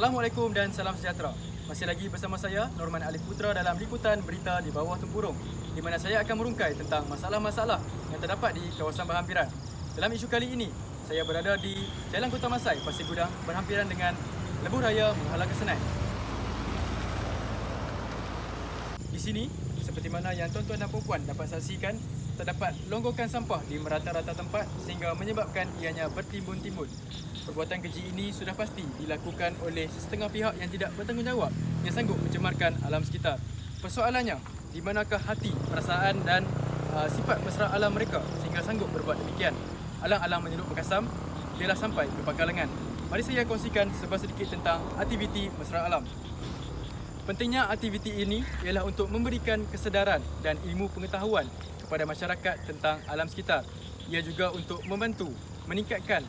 Assalamualaikum dan salam sejahtera. Masih lagi bersama saya, Norman Alif Putra dalam liputan berita di bawah tempurung, di mana saya akan merungkai tentang masalah-masalah yang terdapat di kawasan berhampiran. Dalam isu kali ini, saya berada di Jalan Kota Masai, Pasir Gudang, berhampiran dengan Lebuh Raya Muhalla Kesenai. Di sini, seperti mana yang tuan-tuan dan puan dapat saksikan, terdapat longgokan sampah di merata-rata tempat sehingga menyebabkan ianya bertimbun-timbun. Perbuatan keji ini sudah pasti dilakukan oleh setengah pihak yang tidak bertanggungjawab yang sanggup mencemarkan alam sekitar. Persoalannya, di manakah hati, perasaan dan sifat mesra alam mereka sehingga sanggup berbuat demikian? Alang-alang menyeluk berkasam, biarlah sampai ke pangkalangan. Mari saya kongsikan sedikit tentang aktiviti mesra alam. Pentingnya aktiviti ini ialah untuk memberikan kesedaran dan ilmu pengetahuan kepada masyarakat tentang alam sekitar. Ia juga untuk membantu meningkatkan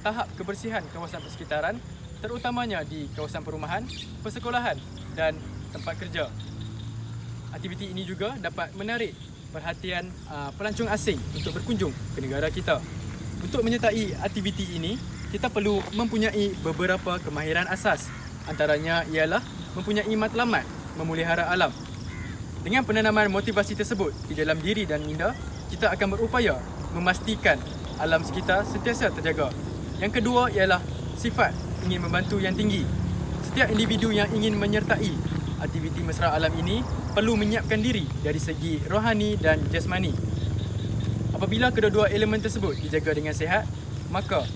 tahap kebersihan kawasan persekitaran, terutamanya di kawasan perumahan, persekolahan dan tempat kerja. Aktiviti ini juga dapat menarik perhatian pelancong asing untuk berkunjung ke negara kita. Untuk menyertai aktiviti ini, kita perlu mempunyai beberapa kemahiran asas. Antaranya ialah mempunyai matlamat memelihara alam. Dengan penanaman motivasi tersebut di dalam diri dan minda, kita akan berupaya memastikan alam sekitar sentiasa terjaga. Yang kedua ialah sifat ingin membantu yang tinggi. Setiap individu yang ingin menyertai aktiviti mesra alam ini perlu menyiapkan diri dari segi rohani dan jasmani. Apabila kedua-dua elemen tersebut dijaga dengan sihat, maka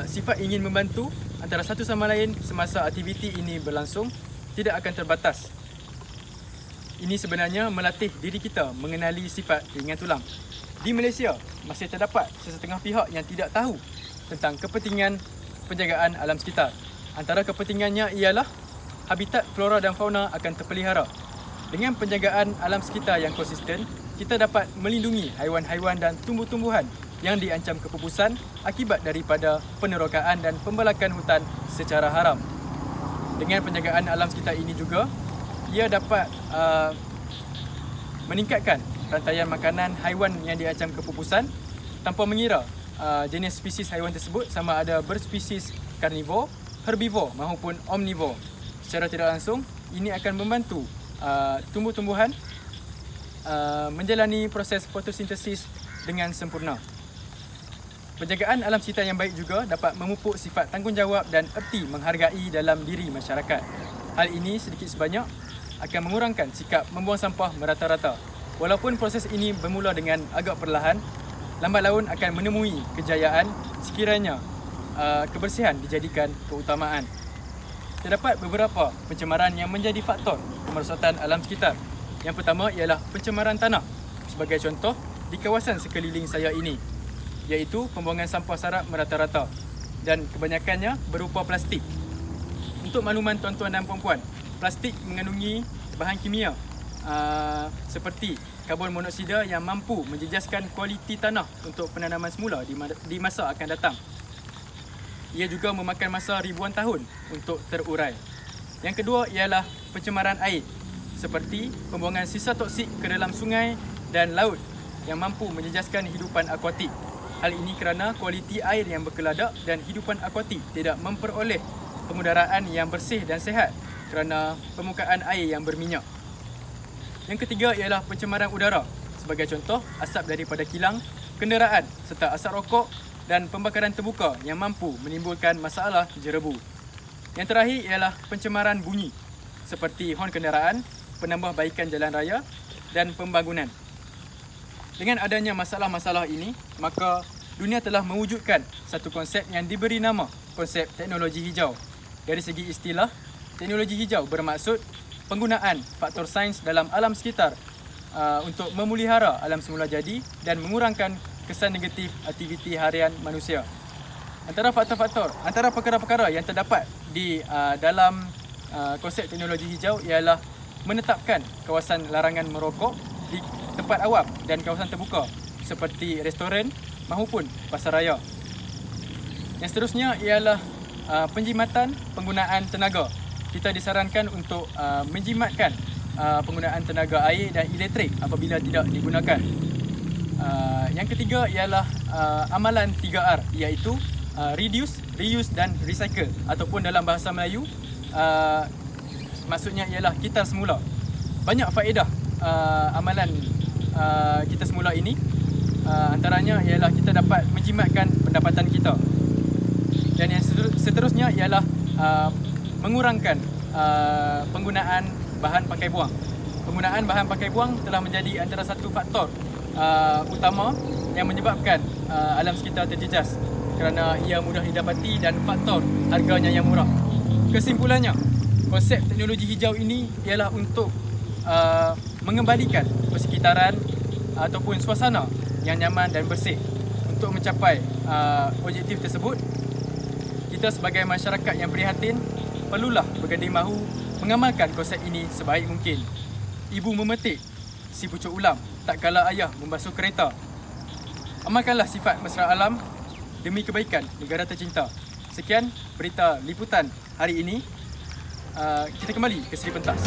sifat ingin membantu antara satu sama lain semasa aktiviti ini berlangsung tidak akan terbatas. Ini sebenarnya melatih diri kita mengenali sifat ringan tulang. Di Malaysia, masih terdapat sesetengah pihak yang tidak tahu tentang kepentingan penjagaan alam sekitar. Antara kepentingannya ialah habitat flora dan fauna akan terpelihara. Dengan penjagaan alam sekitar yang konsisten, kita dapat melindungi haiwan-haiwan dan tumbuh-tumbuhan yang diancam kepupusan akibat daripada penerokaan dan pembalakan hutan secara haram. Dengan penjagaan alam sekitar ini juga, ia dapat meningkatkan rantaian makanan haiwan yang diancam kepupusan tanpa mengira jenis spesies haiwan tersebut sama ada berspesies karnivor, herbivor maupun omnivor. Secara tidak langsung, ini akan membantu tumbuh-tumbuhan menjalani proses fotosintesis dengan sempurna. Penjagaan alam sekitar yang baik juga dapat memupuk sifat tanggungjawab dan erti menghargai dalam diri masyarakat. Hal ini sedikit sebanyak akan mengurangkan sikap membuang sampah merata-rata. Walaupun proses ini bermula dengan agak perlahan, lambat laun akan menemui kejayaan sekiranya kebersihan dijadikan keutamaan. Terdapat beberapa pencemaran yang menjadi faktor kemerosotan alam sekitar. Yang pertama ialah pencemaran tanah. Sebagai contoh, di kawasan sekeliling saya ini, iaitu pembuangan sampah sarap merata-rata dan kebanyakannya berupa plastik. Untuk makluman tuan-tuan dan puan-puan, plastik mengandungi bahan kimia seperti karbon monoksida yang mampu menjejaskan kualiti tanah untuk penanaman semula di masa akan datang. Ia juga memakan masa ribuan tahun untuk terurai. Yang kedua ialah pencemaran air, seperti pembuangan sisa toksik ke dalam sungai dan laut yang mampu menjejaskan hidupan akuatik. Hal ini kerana kualiti air yang berkeladak dan hidupan akuatik tidak memperoleh kemudaraan yang bersih dan sihat kerana permukaan air yang berminyak. Yang ketiga ialah pencemaran udara. Sebagai contoh, asap daripada kilang, kenderaan serta asap rokok dan pembakaran terbuka yang mampu menimbulkan masalah jerebu. Yang terakhir ialah pencemaran bunyi seperti hon kenderaan, penambahbaikan jalan raya dan pembangunan. Dengan adanya masalah-masalah ini, maka dunia telah mewujudkan satu konsep yang diberi nama konsep teknologi hijau. Dari segi istilah, teknologi hijau bermaksud penggunaan faktor sains dalam alam sekitar untuk memelihara alam semula jadi dan mengurangkan kesan negatif aktiviti harian manusia. Antara perkara-perkara yang terdapat di dalam konsep teknologi hijau ialah menetapkan kawasan larangan merokok di tempat awam dan kawasan terbuka seperti restoran maupun pasaraya. Yang seterusnya ialah penjimatan penggunaan tenaga. Kita disarankan untuk menjimatkan penggunaan tenaga air dan elektrik apabila tidak digunakan. Yang ketiga ialah amalan 3R, iaitu reduce, reuse dan recycle, ataupun dalam bahasa Melayu maksudnya ialah kita semula. Banyak faedah amalan kita semula ini. Antaranya ialah kita dapat menjimatkan pendapatan kita. Dan yang seterusnya ialah mengurangkan penggunaan bahan pakai buang. Penggunaan bahan pakai buang telah menjadi antara satu faktor utama yang menyebabkan alam sekitar terjejas kerana ia mudah didapati dan faktor harganya yang murah. Kesimpulannya, konsep teknologi hijau ini ialah untuk mengembalikan persekitaran ataupun suasana yang nyaman dan bersih. Untuk mencapai objektif tersebut, kita sebagai masyarakat yang prihatin perlulah berganding mahu mengamalkan konsep ini sebaik mungkin. Ibu memetik, si pucuk ulam, tak kala ayah membasuh kereta. Amalkanlah sifat mesra alam demi kebaikan negara tercinta. Sekian berita liputan hari ini. Kita kembali ke Seri Pentas.